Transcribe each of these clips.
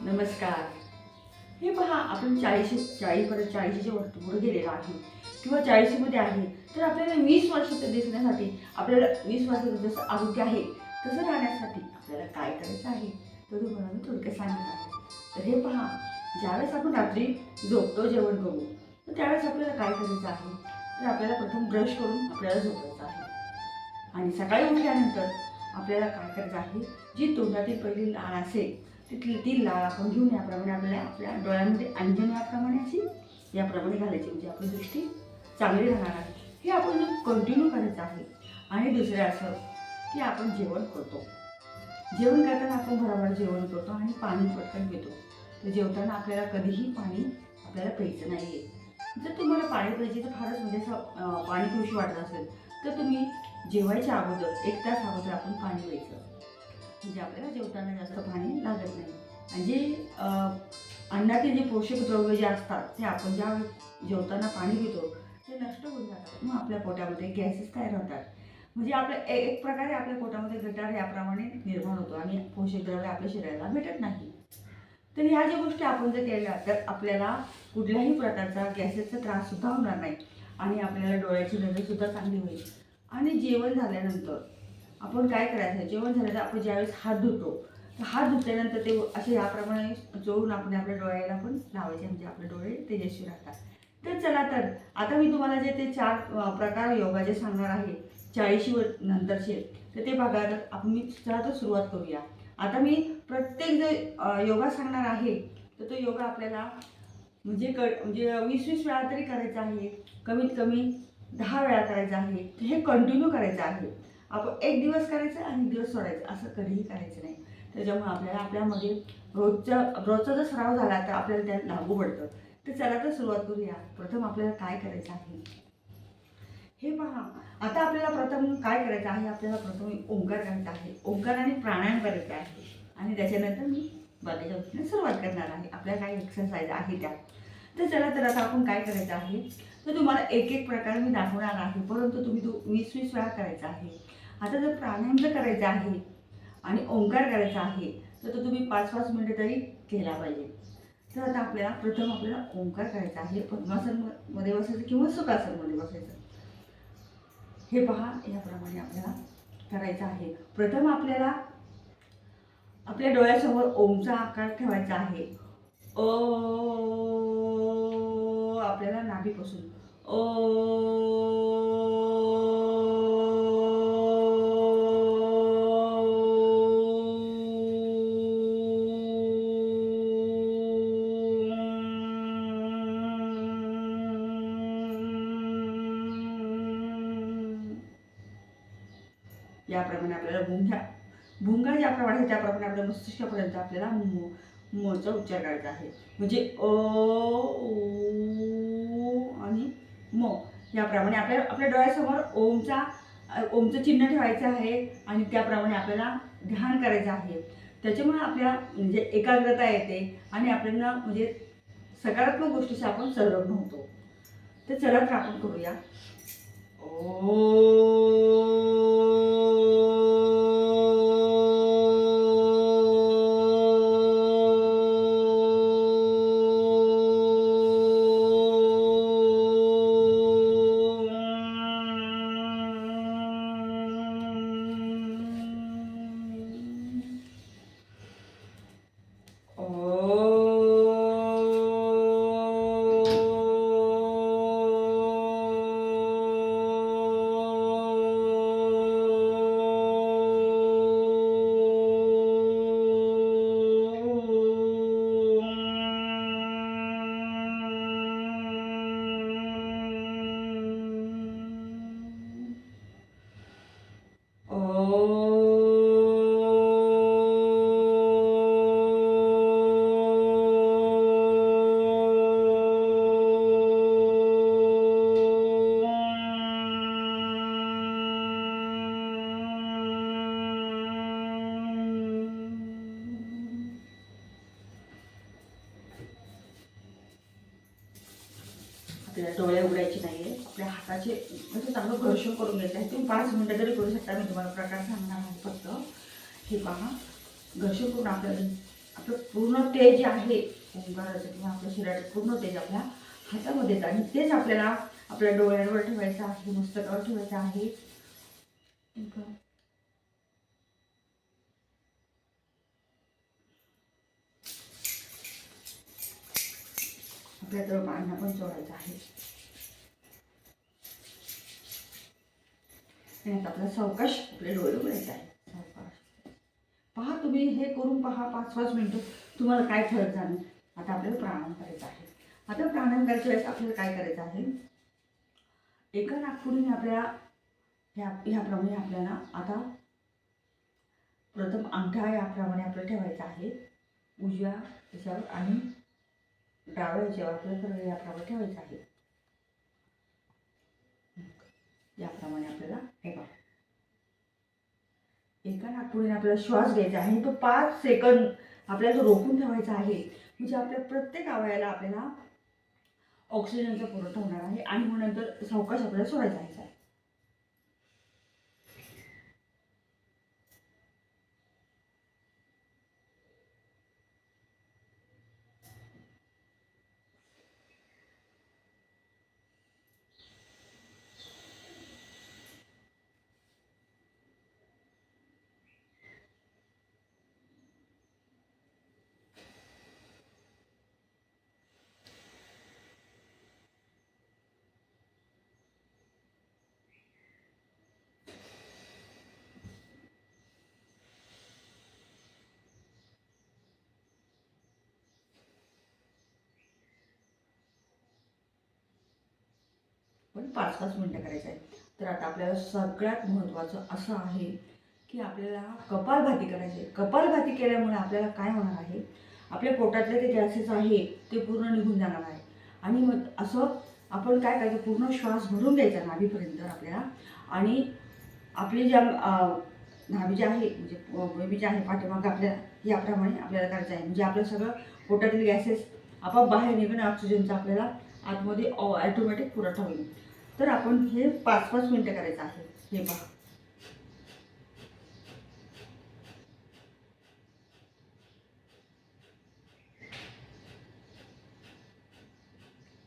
नमस्कार. हे पहा, आपण 40 वरती पुढे गेलेलो आहे किंवा 40मध्ये आहे, तर आपल्याला 20 वर्षाचं दिसण्यासाठी, आपल्याला 20 वर्षाचं जसं आरोग्य आहे तसं राहण्यासाठी आपल्याला काय करायचं आहे, तर तुम्हाला मी थोडक्यात सांगत आहे. तर हे पहा, ज्यावेळेस आपण रात्री झोपतो जेवण करू, तर त्यावेळेस आपल्याला काय करायचं आहे, तर आपल्याला प्रथम ब्रश करून आपल्याला झोपायचं आहे. आणि सकाळी उठल्यानंतर आपल्याला काय करायचं आहे, जी तोंडातील पहिली लाळ असेल तिथली ती लाळ आपण घेऊन याप्रमाणे आपल्याला आपल्या डोळ्यामध्ये अंजन याप्रमाणे अशी याप्रमाणे घालायची, म्हणजे आपली दृष्टी चांगली राहणार आहे. हे आपण कंटिन्यू करायचं आहे. आणि दुसरं असं की आपण जेवण करतो, जेवण करताना आपण बरोबर जेवण करतो आणि पाणी पटकन पितो. तर जेवताना आपल्याला कधीही पाणी आपल्याला प्यायचं नाही आहे. जर तुम्हाला पाणी प्यायची तर फारच म्हणजे असं पाणी पिऊशी वाटत असेल, तर तुम्ही जेवायच्या अगोदर 1 तास अगोदर आपण पाणी प्यायचं, म्हणजे आपल्याला जेवताना जास्त पाणी लागत नाही. आणि जे अन्नातील जे पोषक द्रव्य जे असतात ते आपण ज्या जेवताना पाणी पितो ते नष्ट होऊन जातात. मग आपल्या पोटामध्ये गॅसेस तयार होतात, म्हणजे आपल्या एक प्रकारे आपल्या पोटामध्ये गटार याप्रमाणे निर्माण होतो आणि पोषक द्रव्य आपल्या शरीराला भेटत नाही. तर ह्या ज्या गोष्टी आपण जर केल्या तर आपल्याला कुठल्याही प्रकारचा गॅसेसचा त्रास सुद्धा होणार नाही आणि आपल्याला डोळ्याची नजरसुद्धा चांगली होईल. आणि जेवण झाल्यानंतर आपण काय करायचं, जेवण झाल्यानंतर आपण ज्यावेळेस हात धुतो, तर हात धुतल्यानंतर ते असे याप्रमाणे चोळून आपण आपल्या डोळ्याला पण लावायचे, म्हणजे आपले डोळे तेजस्वी राहतात. तर चला, तर आता मी तुम्हाला जे ते 4 प्रकार योगाचे सांगणार आहे 40 नंतरचे, तर ते बघा. तर आपण मी चला तर सुरुवात करूया. आता मी प्रत्येक जे योगा सांगणार आहे, तर तो योगा आपल्याला म्हणजे 20-20 वेळा तरी करायचा आहे, कमीत कमी 10 वेळा करायचं आहे. तर हे कंटिन्यू करायचं आहे. आपण एक दिवस करायचं आणि एक दिवस सोडायचं, असं कधीही करायचं नाही. त्याच्यामुळे आपल्याला आपल्यामध्ये रोजचा जर सराव झाला तर आपल्याला त्यात लागू पडतं. तर चला तर सुरुवात करूया. प्रथम आपल्याला काय करायचं आहे, हे पहा. आता आपल्याला प्रथम काय करायचं आहे, आपल्याला प्रथम ओंकार करायचा आहे, ओंकार आणि प्राणायाम करायचा आहे. आणि त्याच्यानंतर मी बाकीच्या गोष्टीने सुरुवात करणार आहे. आपल्याला काही एक्सरसाइज आहे त्या. तर चला, तर आता आपण काय करायचं आहे, तर तुम्हाला एक एक प्रकार मी दाखवणार आहे, परंतु तुम्ही तो 20-20 वेळा करायचा आहे. आता जर प्राणायाम जर करायचा आहे आणि ओंकार करायचा आहे, तर तो तुम्ही 5-5 मिनिटं तरी केला पाहिजे. तर आता आपल्याला प्रथम आपल्याला ओंकार करायचा आहे. पद्मासनमध्ये बसायचं किंवा सुखासनमध्ये बसायचं. हे पहा, याप्रमाणे आपल्याला करायचं आहे. प्रथम आपल्याला आपल्या डोळ्यासमोर ओमचा आकार ठेवायचा आहे. ओ, आपल्याला नाभीपासून ओ, याप्रमाणे आपल्याला भुंगा ज्याप्रमाणे त्याप्रमाणे आपल्या मस्तिष्कापर्यंत आपल्याला मोचा उच्चार करायचा आहे. म्हणजे अ, आणि म याप्रमाणे आपल्या आपल्या डोळ्यासमोर ओमचं चिन्ह ठेवायचं आहे आणि त्याप्रमाणे आपल्याला ध्यान करायचं आहे. त्याच्यामुळे आपल्या म्हणजे एकाग्रता येते आणि आपल्याला म्हणजे सकारात्मक गोष्टीशी आपण संलग्न होतो. तर चला, तर आपण करूया. ओ, आपल्याला डोळे उघडायचे नाही आहे. आपल्या हाताचे म्हणजे चांगलं घर्षण करून घ्यायचं आहे. तुम्ही 5 मिनिटं तरी करू शकता. मी तुम्हाला प्रकार सांगणार आहे फक्त. हे पहा, घर्षण करून आपल्याला आपलं पूर्ण तेज आहे ओंकाराचं किंवा आपल्या शरीराचं पूर्ण तेज आपल्या हातामध्ये येतं आणि तेच आपल्याला आपल्या डोळ्यांवर ठेवायचं आहे, मस्तकावर ठेवायचं आहे. आपल्या पायांना पण चोळायचं आहे. आणि आता आपला सावकाश आपले डोळे उघडायचे आहे. सावकाश पहा, तुम्ही हे करून पहा 5-5 मिनिटं, तुम्हाला काय फरक जाणवेल. आता आपल्याला प्राणायाम करायचा आहे. आता प्राणायाम करायच्या वेळेस आपल्याला काय करायचं आहे, एका नागपुडीने आपल्याला ह्याप्रमाणे आपल्याला आता प्रथम अंगठा याप्रमाणे आपल्याला ठेवायचा आहे उजव्या याच्यावर आणि डाव्या याच्यावर आपल्याला याप्रमाणे ठेवायचं आहे. याप्रमाणे आपल्याला एका नागपुडीने आपल्याला श्वास घ्यायचा आहे. तो 5 सेकंद आपल्याला रोखून ठेवायचा आहे. म्हणजे आपल्या प्रत्येक अवयवाला आपल्याला ऑक्सिजनचा पुरवठा होणार आहे आणि मग नंतर सावकाश आपल्याला सोडायचा आहे. पण 5-5 मिनिटं करायचं आहे. तर आता आपल्याला सगळ्यात महत्त्वाचं असं आहे की आपल्याला कपालभाती करायची आहे. कपालभाती केल्यामुळे आपल्याला काय होणार आहे, आपल्या पोटातले ते गॅसेस आहे ते पूर्ण निघून जाणार आहे. आणि मग असं आपण काय करायचं, पूर्ण श्वास भरून घ्यायचा नाभीपर्यंत आपल्याला. आणि आपली ज्या नाभी जी आहे म्हणजे बेबी जे आहे पाठीमागं आपल्या याप्रमाणे आपल्याला करायचं आहे. म्हणजे आपलं सगळं पोटातील गॅसेस आपोआप बाहेर निघून ऑक्सिजनचा आपल्याला आतमध्ये ॲटोमॅटिक पुरवठा होईल. तर आपण हे 5-5 मिनिटं करायचं आहे. हे पहा,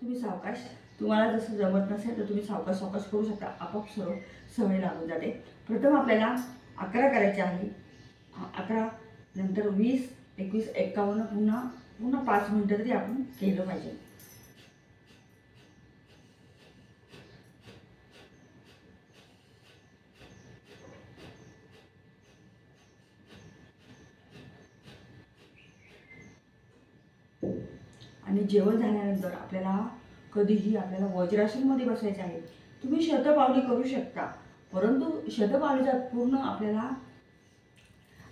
तुम्ही सावकाश, तुम्हाला जसं जमत नसेल तर तुम्ही सावकाश सावकाश करू शकता. आपोआप सर्व सवय लागून जाते. प्रथम आपल्याला 11 करायचे आहे. 11 नंतर 20, 21, 51, पुन्हा पुन्हा 5 मिनिटं तरी आपण केलं पाहिजे. आणि जेवण झाल्यानंतर आपल्याला कधीही आपल्याला वज्रासनमध्ये बसायचं आहे. तुम्ही शतपावली करू शकता, परंतु शतपावलीचा पूर्ण आपल्याला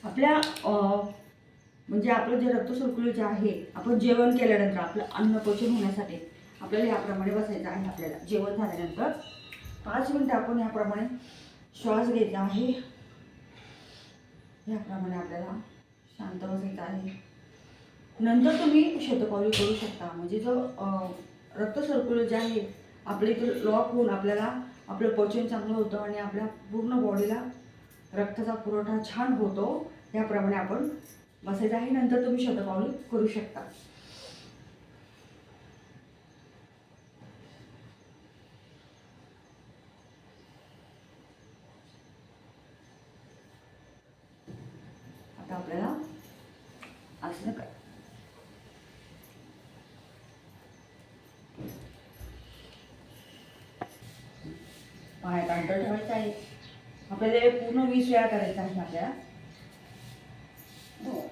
आपल्या म्हणजे आपलं जे रक्तसंकुलन जे आहे, आपण जेवण केल्यानंतर आपलं अन्न पचन होण्यासाठी आपल्याला याप्रमाणे बसायचं आहे. आपल्याला जेवण झाल्यानंतर 5 मिनिटं आपण याप्रमाणे श्वास घ्यायचा आहे. याप्रमाणे आपल्याला शांत बसायचं आहे. नंतर तुम्ही शतपावली करू शकता. म्हणजे जो रक्तसंकुलन जे आहे आपल्या इथे लॉक होऊन आपल्याला आपलं पचन चांगलं होतं आणि आपल्या पूर्ण बॉडीला रक्ताचा पुरवठा छान होतो. याप्रमाणे आपण बसायचं आहे. नंतर तुम्ही शतपावली करू शकता. आता आपल्याला असं काय पायात अंतर ठेवायचं आहे. आपल्याला पूर्ण 20 वेळा करायचं आहे आपल्याला. हो.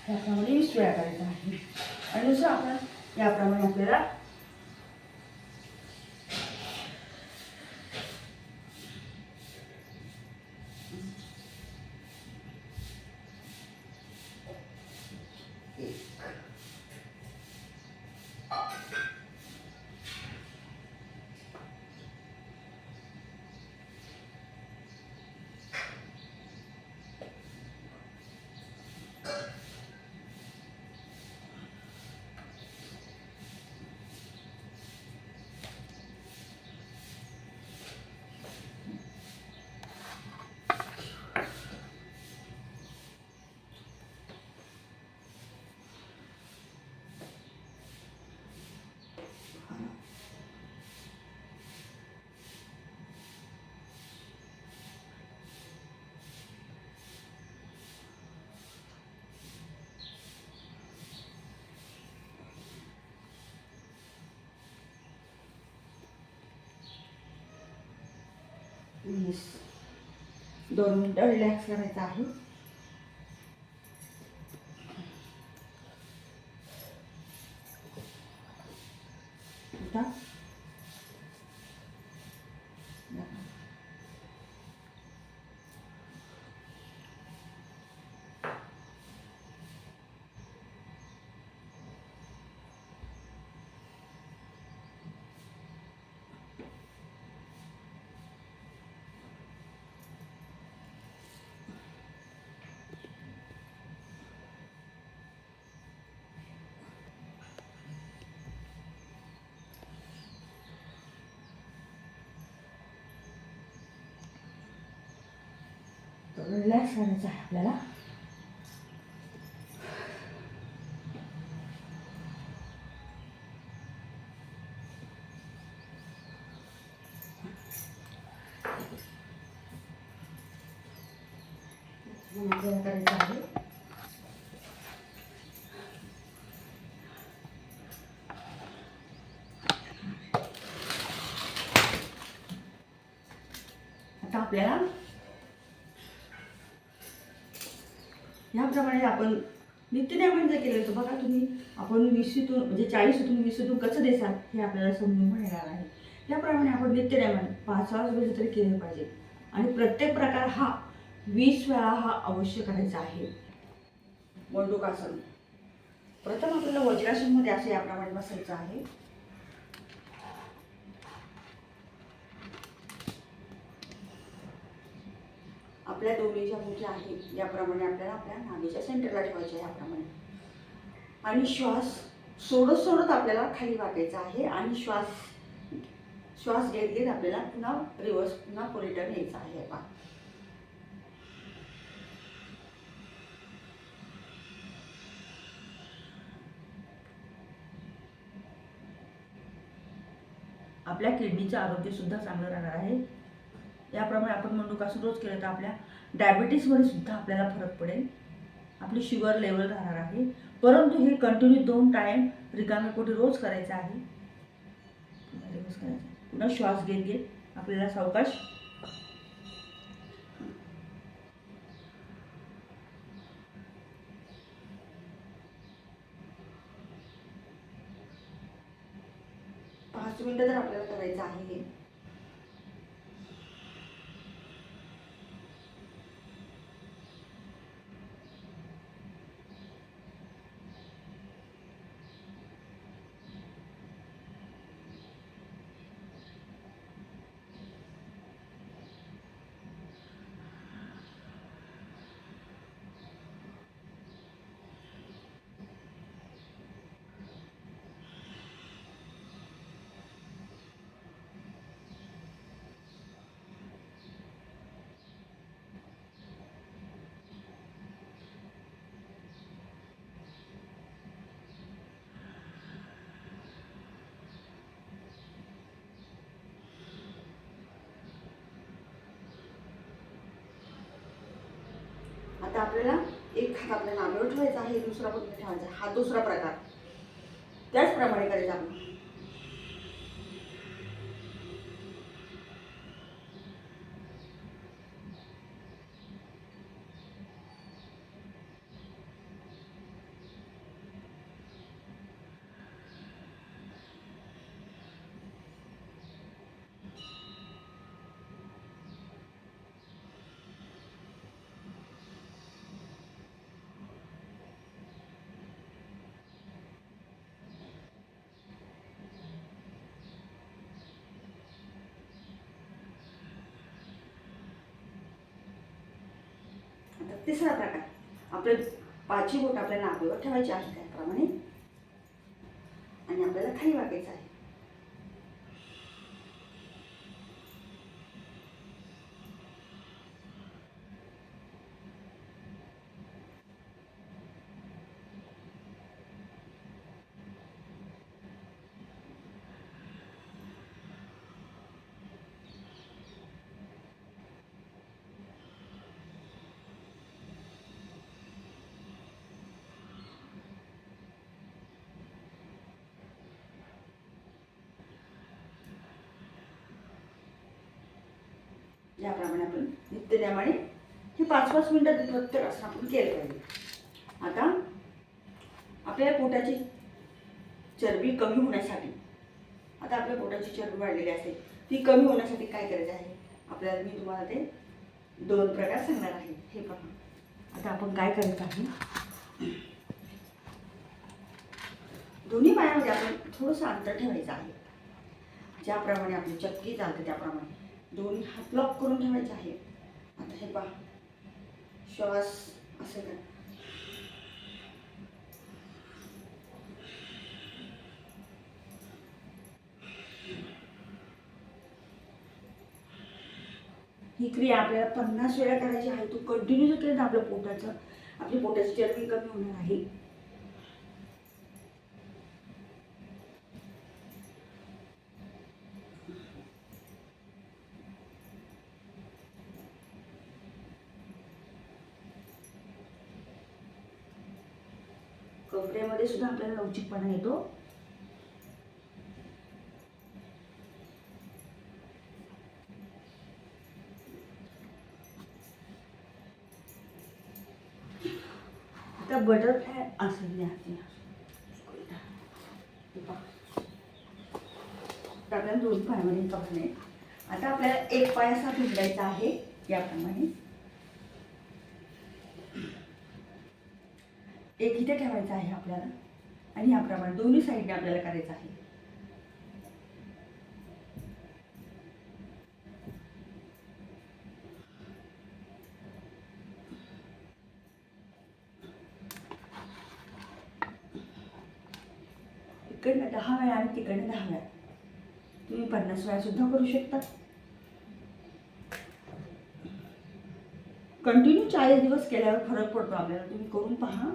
याप्रमाणे 20 वेळा करायचं आहे. आणि जसं आपण याप्रमाणे आपल्याला 20 2 मिनिटं रिलॅक्स करायचं आहे. आता रिलॅक्स करायचं आहे आपल्याला. करायचं आहे. आता आपल्याला ह्याप्रमाणे आपण नित्यनेमाने जर केलं तर बघा तुम्ही, आपण 20तून म्हणजे 40तून 20तून कसं देसाल हे आपल्याला समजून येणार आहे. त्याप्रमाणे आपण नित्यनेमाने 5 वेळेस तरी केलं पाहिजे आणि प्रत्येक प्रकार हा 20 वेळा हा अवश्य करायचा आहे. मंडूकासन. प्रथम आपल्याला वज्रासनमध्ये असं याप्रमाणे बसायचं आहे. आपल्या दोन्ही ज्या मुठी आहेत याप्रमाणे आपल्याला आपल्या नाभीच्या सेंटरला ठेवायच्या याप्रमाणे आणि श्वास सोडत सोडत आपल्याला खाली वाकायचा आहे आणि श्वास घेत घेत आपल्याला पुन्हा रिवर्स पुन्हा रिटर्न यायचं आहे. पहा आपल्या किडनीचं आरोग्य सुद्धा चांगलं राहणार आहे. याप्रमाणे आपण मंडूकासन रोज केलं तर आपल्या डायबिटीसमध्ये सुद्धा आपल्याला फरक पडेल. आपली शुगर लेवल राहणार आहे. परंतु हे कंटिन्यू 2 टाइम रिकामे पोटी रोज करायचं आहे. पुन्हा श्वास घेत घेत आपल्याला सावकाश पाच मिनिटं तर आपल्याला करायचं आहे हे. आता आपल्याला एक हात आपल्या नाभीवर ठेवायचा आहे, दुसरा पण ठेवायचा आहे. हा दुसरा प्रकार त्याचप्रमाणे करायचा आपण. आता तिसरा प्रकार आपल्या पाचही बोट आपल्याला नाभीवर ठेवायची आहे त्याप्रमाणे आणि आपल्याला खाली वाकायचं आहे. याप्रमाणे आपण नित्यनेमाने हे 5-5 मिनिटं प्रत्येक असं आपण केलं पाहिजे. आता आपल्या पोटाची चरबी कमी होण्यासाठी, आता आपल्या पोटाची चरबी वाढलेली असेल ती कमी होण्यासाठी काय करायचं आहे आपल्याला, मी तुम्हाला ते 2 प्रकार सांगणार आहे. हे पहा, आता आपण काय करायचं आहे, दोन्ही पायामध्ये आपण थोडंसं अंतर ठेवायचं आहे. ज्याप्रमाणे आपली चक्की चालते त्याप्रमाणे दोन्ही हात लॉक करून ठेवायचे आहे. आता हे पहा, श्वास असं करा. ही क्रिया आपल्याला 50 वेळा करायची आहे. तू कंटिन्यू जर केलं तर आपली पोटाची चरबी कमी होणार आहे. कमरेमध्ये सुद्धा आपल्याला लवचिकपणा येतो. आता बटरफ्लाय असेल आपल्याला 2 पायामध्ये पकडणे. आता आपल्याला एक पाय असा भिजवायचा आहे. याप्रमाणे एक इथे ठेवायचा आहे आपल्याला आणि याप्रमाणे दोन्ही साईडने आपल्याला करायचं आहे. इकडनं 10 वेळा आणि तिकडनं 10 वेळा, तुम्ही 50 वेळा सुद्धा करू शकता. कंटिन्यू 40 दिवस केल्यावर फरक पडतो आपल्याला. तुम्ही करून पहा.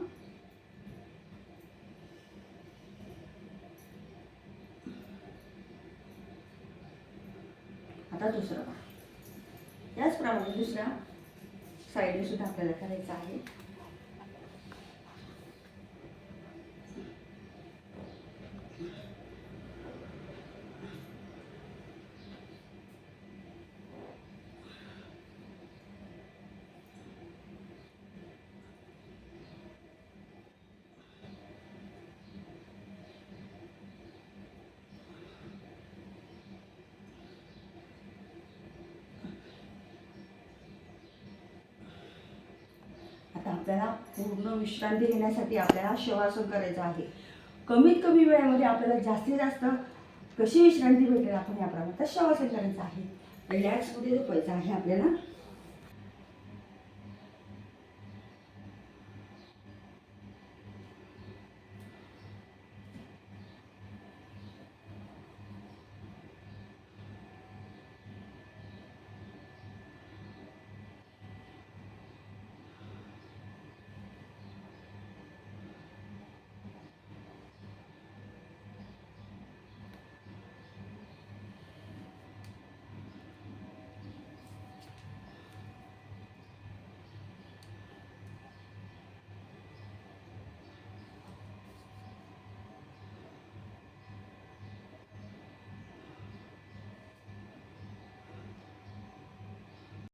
आता दुसरं पहा, याचप्रमाणे दुसऱ्या साईडने सुद्धा आपल्याला करायचं आहे. आता आपल्याला पूर्ण विश्रांती घेण्यासाठी आपल्याला शवासन करायचं आहे. कमीत कमी वेळेमध्ये आपल्याला जास्तीत जास्त कशी विश्रांती भेटेल आपण याप्रमाणे शवासन करायचं आहे. रिलॅक्समध्ये झोपायचं आहे आपल्याला.